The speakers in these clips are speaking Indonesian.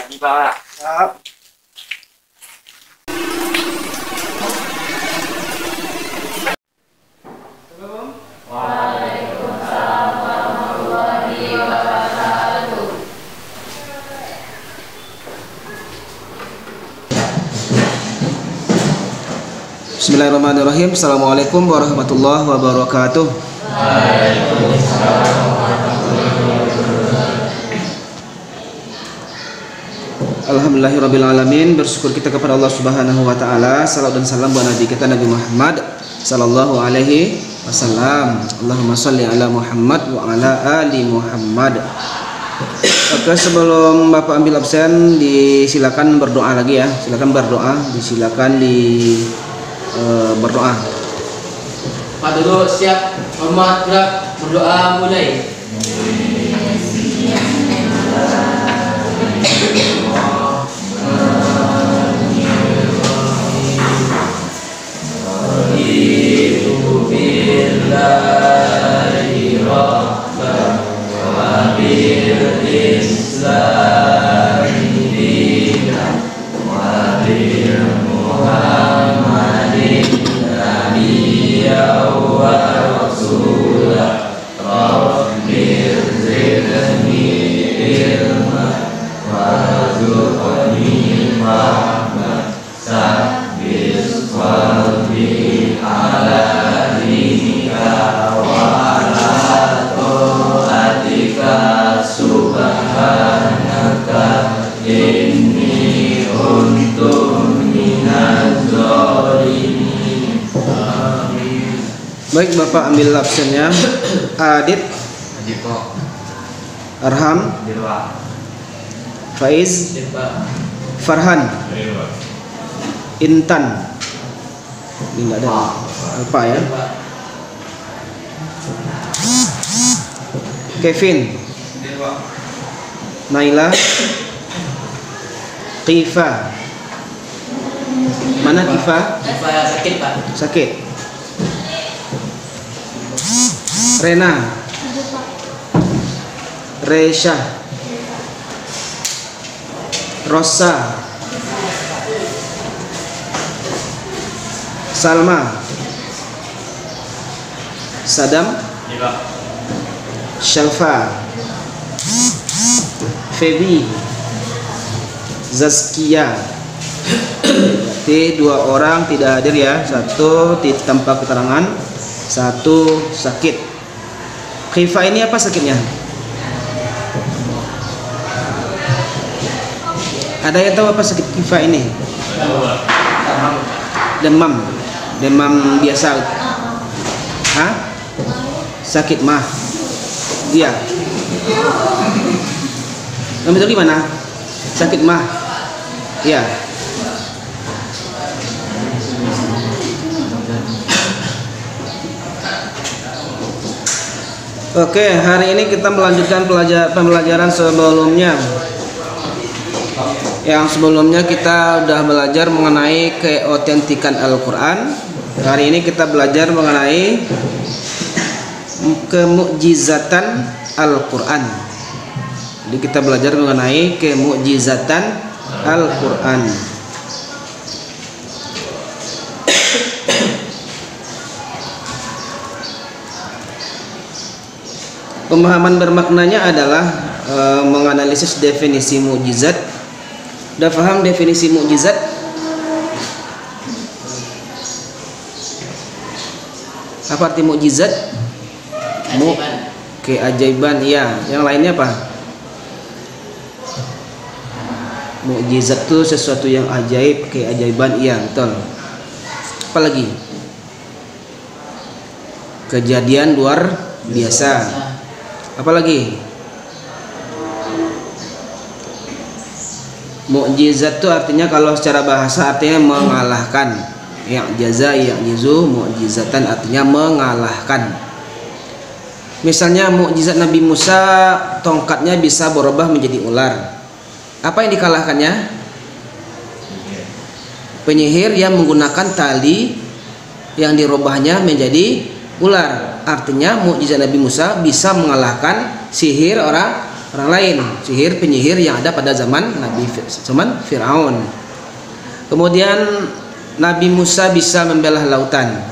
Di bawah. Siap. Bismillahirrahmanirrahim. Assalamualaikum warahmatullahi wabarakatuh. Alhamdulillahirabbil alamin. Bersyukur kita kepada Allah Subhanahu wa taala. Salam dan salam buat nabi kita Nabi Muhammad sallallahu alaihi wasallam. Allahumma shalli ala Muhammad wa ala ali Muhammad. Oke, sebelum Bapak ambil absen, disilakan berdoa lagi ya. Silakan berdoa, disilakan berdoa. Pak duduk siap, hormat gerak, berdoa mulai. Baik, Bapak ambil absennya. Adit, Arham, Faiz, Farhan, Intan. Ini enggak ada apa ya? Kevin, Naila, Kifa. Mana Kifa? Kifa sakit Pak. Sakit. Rena, Resha, Rosa, Salma, Sadam, Shalfa, Febi, Zaskia. Berarti dua orang tidak hadir ya. Satu tanpa keterangan, satu sakit. Khifa ini apa sakitnya? Ada yang tahu apa sakit Khifa ini? Demam. Demam biasa. Hah? Sakit mah. Iya. Kamu itu gimana? Sakit mah. Iya. Oke, hari ini kita melanjutkan pembelajaran sebelumnya. Yang sebelumnya kita sudah belajar mengenai keautentikan Al-Quran. Hari ini kita belajar mengenai kemukjizatan Al-Quran. Jadi kita belajar mengenai kemukjizatan Al-Quran. Pemahaman bermaknanya adalah menganalisis definisi mukjizat. Udah paham definisi mukjizat? Apa arti mukjizat? Keajaiban, iya. Yang lainnya apa? Mukjizat itu sesuatu yang ajaib, keajaiban, iya, betul. Apa lagi? Kejadian luar biasa. Apalagi mukjizat itu artinya kalau secara bahasa artinya mengalahkan. Ya'jizu mukjizatan artinya mengalahkan. Misalnya mukjizat Nabi Musa, tongkatnya bisa berubah menjadi ular. Apa yang dikalahkannya? Penyihir yang menggunakan tali yang dirubahnya menjadi ular. Artinya mukjizat Nabi Musa bisa mengalahkan sihir orang orang lain, sihir penyihir yang ada pada zaman Firaun. Kemudian Nabi Musa bisa membelah lautan.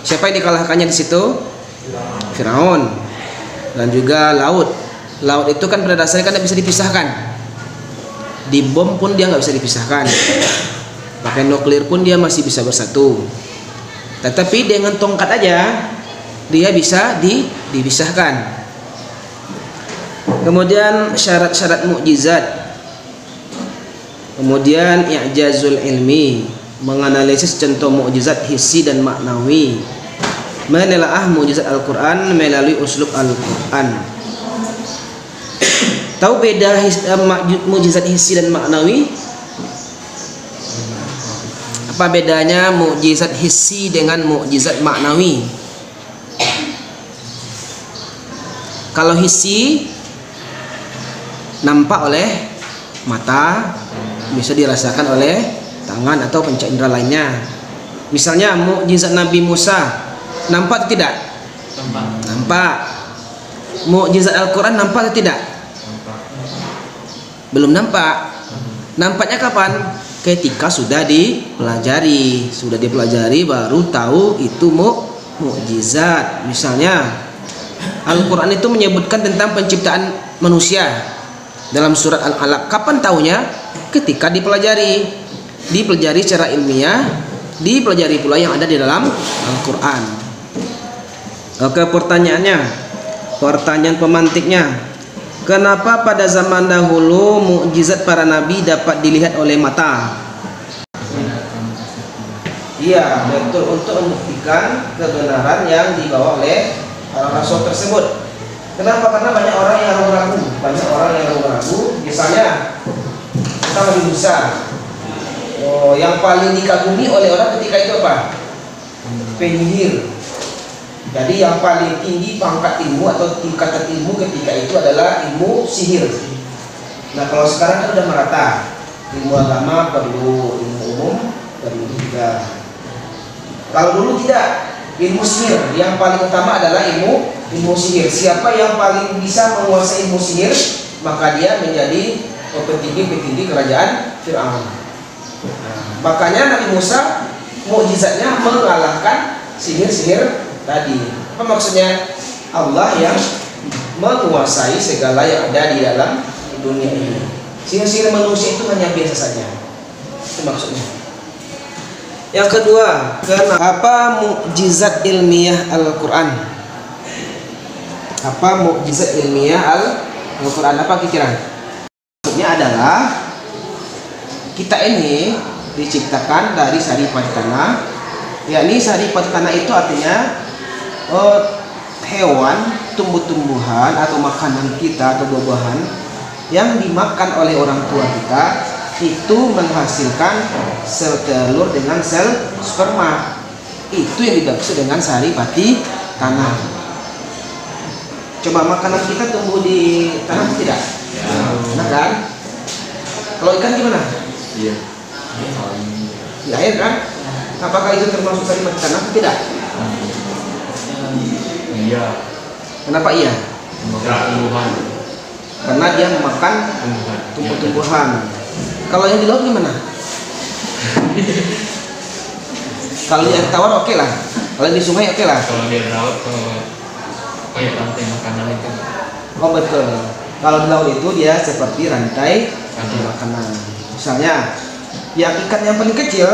Siapa yang dikalahkannya di situ? Firaun. Dan juga laut. Laut itu kan pada dasarnya kan tidak bisa dipisahkan. Dibom pun dia nggak bisa dipisahkan. Pakai nuklir pun dia masih bisa bersatu. Tetapi dengan tongkat aja dia bisa dipisahkan. Kemudian syarat-syarat mukjizat. Kemudian i'jazul ilmi, menganalisis contoh mukjizat hissi dan maknawi. Menelaah mukjizat Al-Qur'an melalui uslub Al-Qur'an. Tahu beda mukjizat hissi dan maknawi? Apa bedanya mukjizat hissi dengan mukjizat maknawi? Kalau hissi nampak oleh mata, bisa dirasakan oleh tangan atau panca indera lainnya. Misalnya mukjizat Nabi Musa, nampak atau tidak? Nampak. Mukjizat Al-Qur'an nampak atau tidak? Belum nampak. Nampaknya kapan? Ketika sudah dipelajari. Sudah dipelajari baru tahu itu mukjizat. Misalnya Al-Qur'an itu menyebutkan tentang penciptaan manusia dalam surat Al-Alaq. Kapan tahunya? Ketika dipelajari. Dipelajari secara ilmiah, dipelajari pula yang ada di dalam Al-Qur'an. Oke, pertanyaan pemantiknya. Kenapa pada zaman dahulu mukjizat para nabi dapat dilihat oleh mata? Iya, betul, untuk membuktikan kebenaran yang dibawa oleh para rasul tersebut. Kenapa? Karena banyak orang yang ragu-ragu. Misalnya kita Nabi Musa, yang paling dikagumi oleh orang ketika itu apa? Penyihir. Jadi yang paling tinggi pangkat ilmu atau tingkatan ilmu ketika itu adalah ilmu sihir. Nah, kalau sekarang kan sudah merata. Ilmu agama perlu, ilmu umum perlu juga. Kalau dulu tidak, ilmu sihir yang paling utama adalah ilmu sihir. Siapa yang paling bisa menguasai ilmu sihir, maka dia menjadi petinggi kerajaan Firaun. Makanya Nabi Musa mukjizatnya mengalahkan sihir-sihir tadi. Apa maksudnya? Allah yang menguasai segala yang ada di dalam dunia ini. Sihir-sihir manusia itu hanya biasa saja. Itu maksudnya. Yang kedua, apa mukjizat ilmiah Al-Qur'an? Apa mukjizat ilmiah Al-Qur'an? Apa pikiran? Maksudnya adalah kita ini diciptakan dari saripati tanah. Yakni saripati tanah itu artinya hewan, tumbuh-tumbuhan atau makanan kita atau buah-buahan yang dimakan oleh orang tua kita itu menghasilkan sel telur dengan sel sperma. Itu yang dimaksud dengan saripati tanah. Coba makanan kita tumbuh di tanah tidak? Nah kan? Kalau ikan gimana? Iya. Di air kan? Apakah itu termasuk saripati tanah atau tidak? Iya. Kenapa iya? Tumbuhan. Karena dia memakan tumbuh-tumbuhan. Kalau yang di laut gimana? Kalau yang tawar oke lah. Kalau di sungai oke lah. Kalau di laut kayak rantai makanan itu. Oh betul. Kalau di laut itu dia seperti rantai makanan. Misalnya, yang ikan yang paling kecil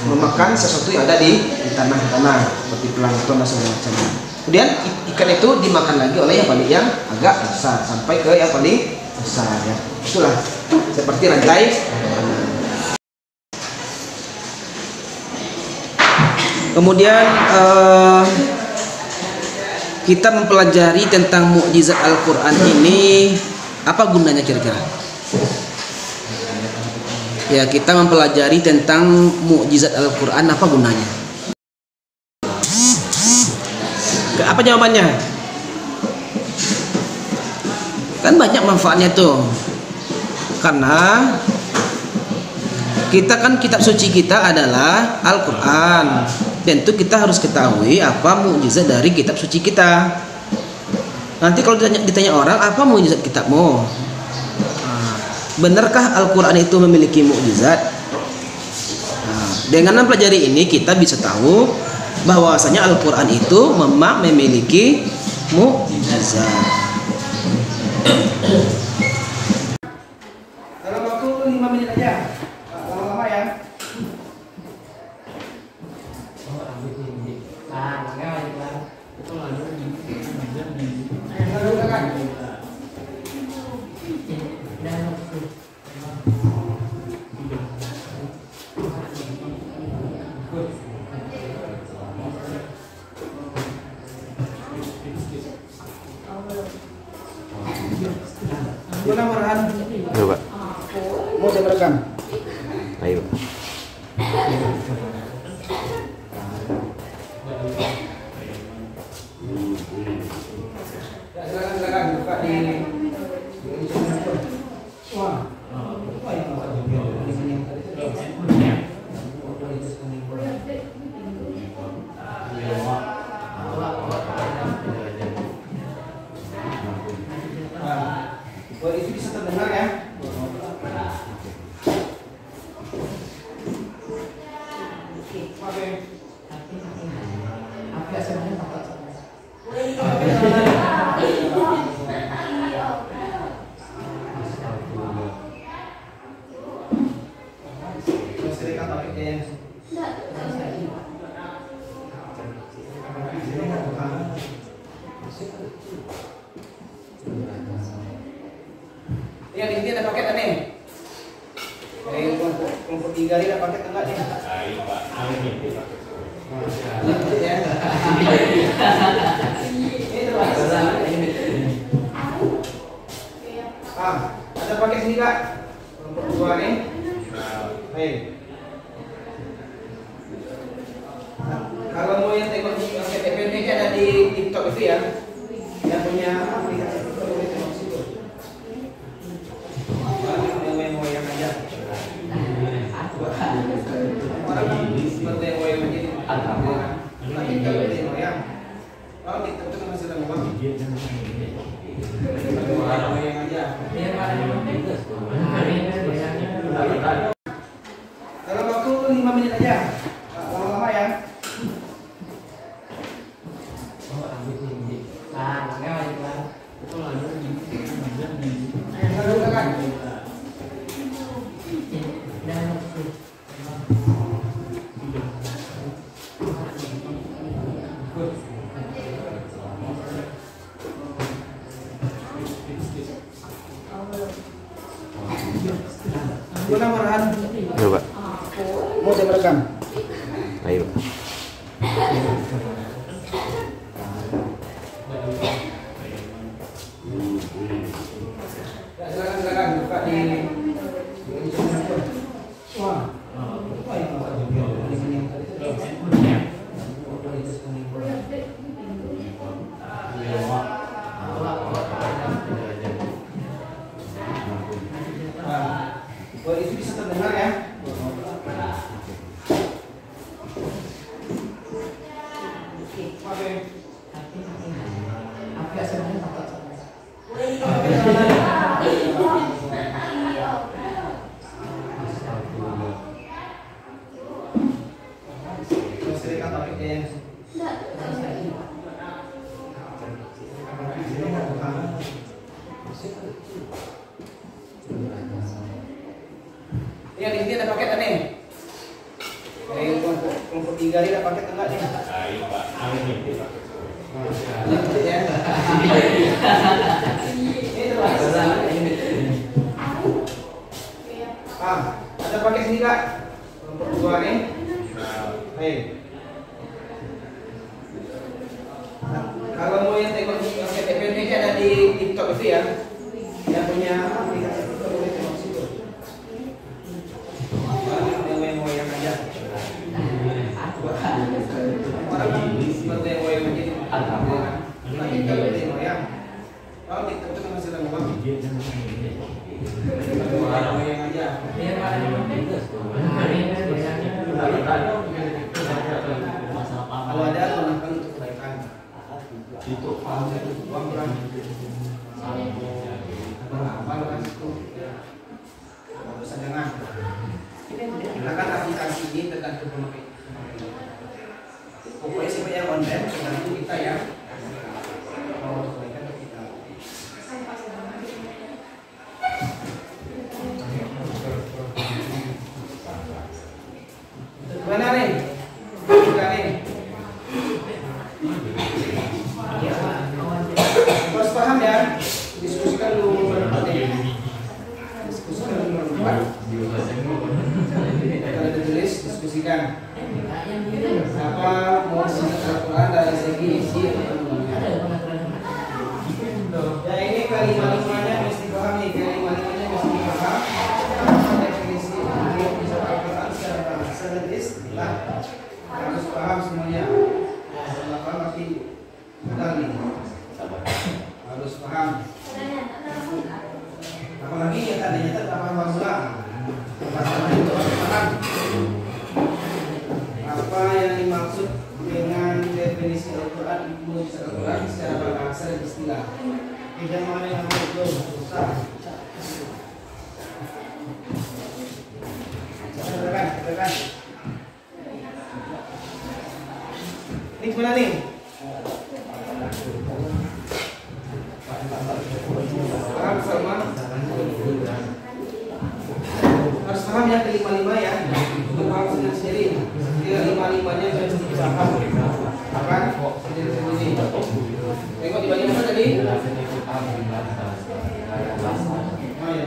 memakan sesuatu yang ada di tanah-tanah seperti plankton dan segala macam. Kemudian ikan itu dimakan lagi oleh yang agak besar sampai ke yang paling besar ya. Itulah seperti rantai. Kemudian kita mempelajari tentang mukjizat Al-Qur'an ini, apa gunanya kira-kira? Ya, kita mempelajari tentang mukjizat Al-Qur'an, apa gunanya? Apa jawabannya? Kan banyak manfaatnya tuh. Karena kita kan kitab suci kita adalah Al-Qur'an. Tentu kita harus ketahui apa mukjizat dari kitab suci kita. Nanti kalau ditanya orang, apa mukjizat kitabmu? Nah, benarkah Al-Quran itu memiliki mukjizat? Nah, dengan mempelajari ini kita bisa tahu bahwasanya Al-Quran itu memang memiliki mukjizat. Dalam waktu 5 menit aja, lama-lama ya. Guna Marhan. Iya, Pak. Mau saya merekam? Ayo, Pak. Silakan buka di buat itu bisa terdengar ya. Yang di sini ada paket nih. Dari kelompok 3 ini ada paket enggak nih? Iya, Pak. Ada paket sini Kak. Kelompok 2 nih. Baik. Kalau mau yang tengok di paket FNP ada di TikTok itu ya. Yang punya aplikasi TikTok boleh tengok situ. Yang mau yang aja. Orang seperti yang mau yang aja. Tapi kalau di yang kalau TikTok itu masih ada uang. Mau yang aja. Dalam waktu 5 menit aja. Lama-lama ya. Guna Marhan. Iya, Pak. Mau saya merekam? Ayo, Pak. Silakan buka di buat itu bisa terdengar ya. Yang di sini ada paket nih. Dari kelompok 3 ini ada paket enggak nih? Iya, Pak. Ada paket sini Kak. Kelompok 2 nih. Baik. Kalau mau yang tengok di paket FNP ada di TikTok itu ya. Yang punya aplikasi TikTok boleh tengok situ. Yang mau yang aja. Orang seperti yang mau yang aja. Tapi kalau di yang kalau TikTok itu masih ada uang. Mau yang aja. Kalau ada gunakan untuk kebaikan. Itu uang kurang. nih. Harus paham ya. Diskusikan dulu berempat nih. Diskusikan dulu berempat. Kalau ada tulis, diskusikan. Apa mau Al-Quran dari segi isi ya, ini kalimat-kalimatnya mesti paham nih, kalimat-kalimatnya mesti paham. Definisi bisa Al-Quran secara bahasa dan istilah harus paham semuanya. Kalau paham nanti mudah nih. Harus paham. Apalagi yang tadinya tak paham ulang. Masalah itu harus paham. Apa yang dimaksud dengan definisi Al-Quran Al-Quran secara bahasa dan istilah? Tidak mana yang itu susah. Katakan. Ini gimana nih? Paham sama? Harus paham ya kelima-lima ya. Untuk paham sendiri. Kelima-limanya harus dipaham. Apa? Sendiri. Tengok di bagian mana tadi? Oh ya.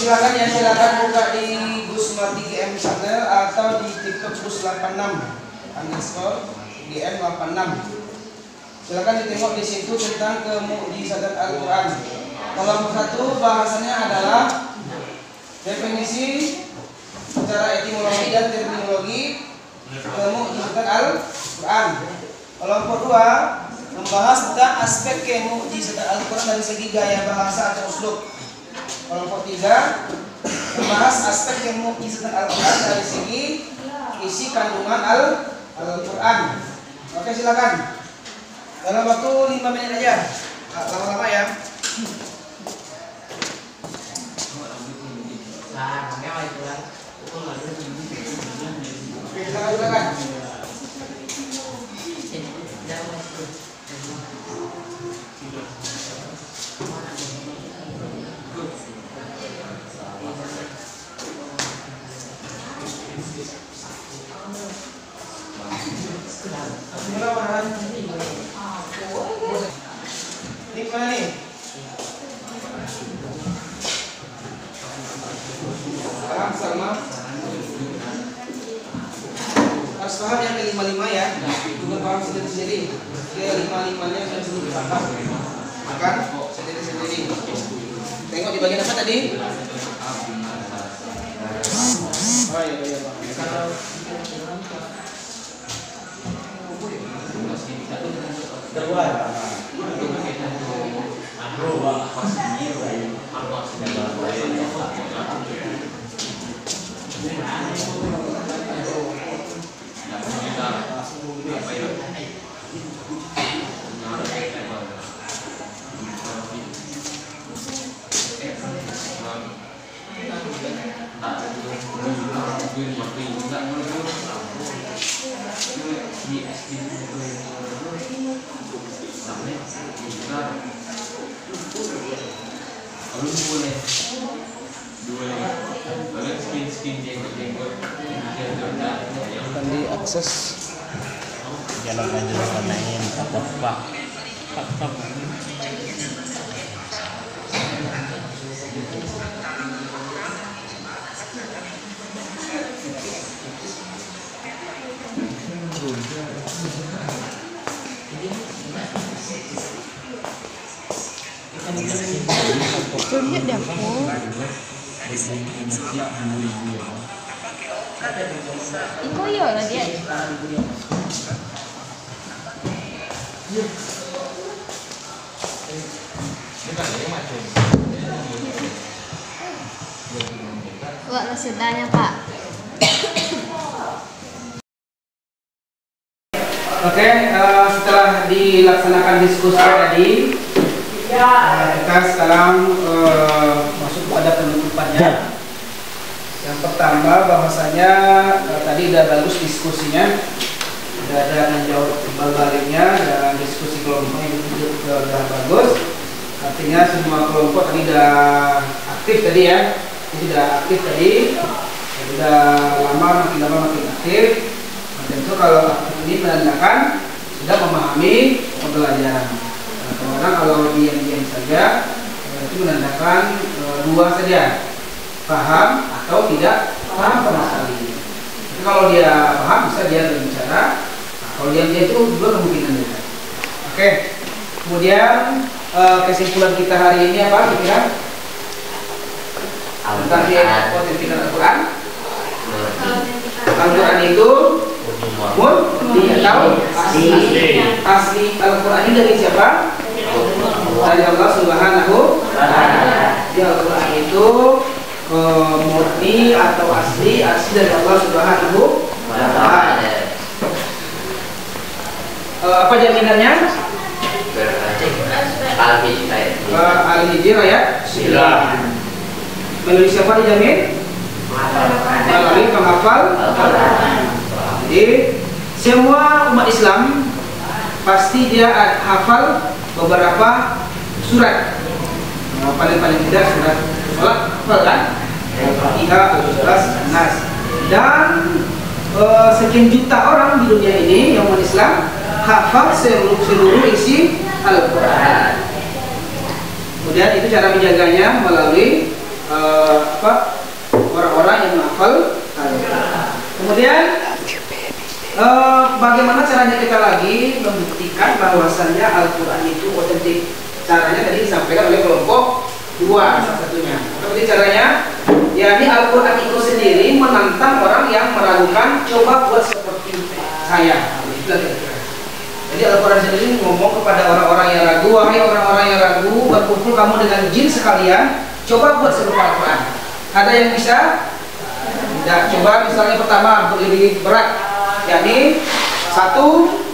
silakan ya, silakan buka di Gus Marti GM channel atau di TikTok Gus 86_GM86. Silakan ditengok di situ tentang kemukjizatan Al-Quran. Kelompok 1 bahasannya adalah definisi secara etimologi dan terminologi kemukjizatan Al-Quran. Kelompok 2 membahas tentang aspek kemukjizatan Al-Quran dari segi gaya bahasa atau uslub. Kelompok 3 membahas aspek kemukjizatan Al-Quran dari segi isi kandungan Al-Quran. Oke, silakan. Dalam waktu 5 menit aja. Lama-lama ya. Oke, silakan. Ini mana nih? Sama. Harus paham yang ke-55 ya. Juga paham sendiri-sendiri. Ke-55-nya sudah sendiri paham. Makan sendiri-sendiri. Tengok di bagian apa tadi? Oh iya Pak. Akan diakses jalan lanjut lain apa Curinya dah aku. Iko yo lah dia. Wah, sedanya Pak. Oke, setelah dilaksanakan diskusi tadi, kita sekarang masuk pada penutupannya. Yang pertama bahwasanya tadi udah bagus diskusinya, udah ada yang jawab baliknya dan diskusi kelompoknya juga udah bagus. Artinya semua kelompok tadi udah aktif tadi ya, tidak aktif tadi, udah makin lama makin aktif. Tentu kalau aktif ini menandakan sudah memahami pembelajaran. Kadang-kadang kalau diam-diam saja itu menandakan dua saja, paham atau tidak paham sama sekali. Tapi kalau dia paham bisa dia berbicara. Kalau diam-diam itu dua kemungkinan juga. Oke. Kemudian kesimpulan kita hari ini apa kira-kira? Tentang keautentikan Al-Quran. Al-Quran itu atau asli Al-Quran ini dari siapa? Dari Allah Subhanahu wa Ta'ala. Al-Quran itu murni atau asli dari Allah Subhanahu wa Ta'ala. Apa jaminannya? Al-Hijr ya? Melalui siapa dijamin? Melalui penghafal Al-Quran. Jadi semua umat Islam pasti dia hafal beberapa surat. Paling tidak surat Salat hafal kan? Al-Fatihah, Al-Ikhlas, An-Nas. Dan sekian juta orang di dunia ini yang umat Islam hafal seluruh isi Al-Quran. Kemudian itu cara menjaganya melalui Kemudian bagaimana caranya kita lagi membuktikan bahwasannya Al-Quran itu otentik? Caranya tadi disampaikan oleh kelompok 2 salah satunya. Seperti caranya, yakni Al-Quran itu sendiri menantang orang yang meragukan, coba buat seperti saya. Itulah kira-kira. Jadi Al-Quran sendiri ngomong kepada orang-orang yang ragu, wahai orang-orang yang ragu, berkumpul kamu dengan jin sekalian, coba buat serupa Al-Quran. Ada yang bisa? Tidak. Coba misalnya pertama untuk lebih berat, yakni 1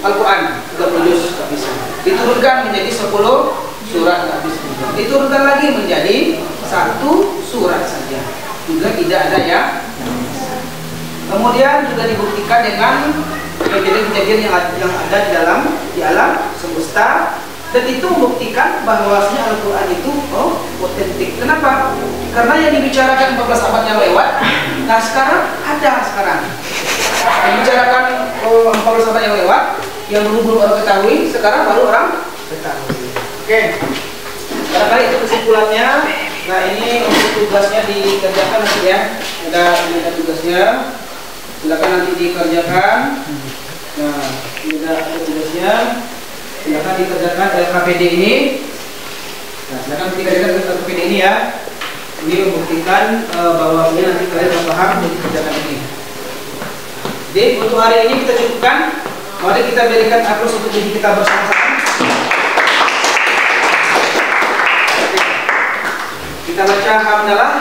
Al-Quran 30 juz, tak bisa. Diturunkan menjadi 10 surat, tak bisa. Diturunkan lagi menjadi 1 surat saja, juga tidak ada ya. Kemudian juga dibuktikan dengan kejadian-kejadian yang ada di alam semesta, dan itu membuktikan bahwasanya Al-Quran itu otentik. Kenapa? Karena yang dibicarakan 14 abad yang lewat, nah sekarang dibicarakan 14 abad yang lewat, yang dulu belum orang ketahui, sekarang baru orang ketahui. Oke, barangkali itu kesimpulannya. Nah ini untuk tugasnya dikerjakan nanti ya. Ada tugasnya, silakan nanti dikerjakan. Nah, ini ada tugasnya, silakan dikerjakan LKPD ini. Nah, silakan dikerjakan LKPD ini ya. Ini membuktikan bahwa ini nanti kalian paham dan dikerjakan ini. Jadi untuk hari ini kita cukupkan. Mari kita berikan aplaus untuk diri kita bersama-sama. Kita baca hamdalah.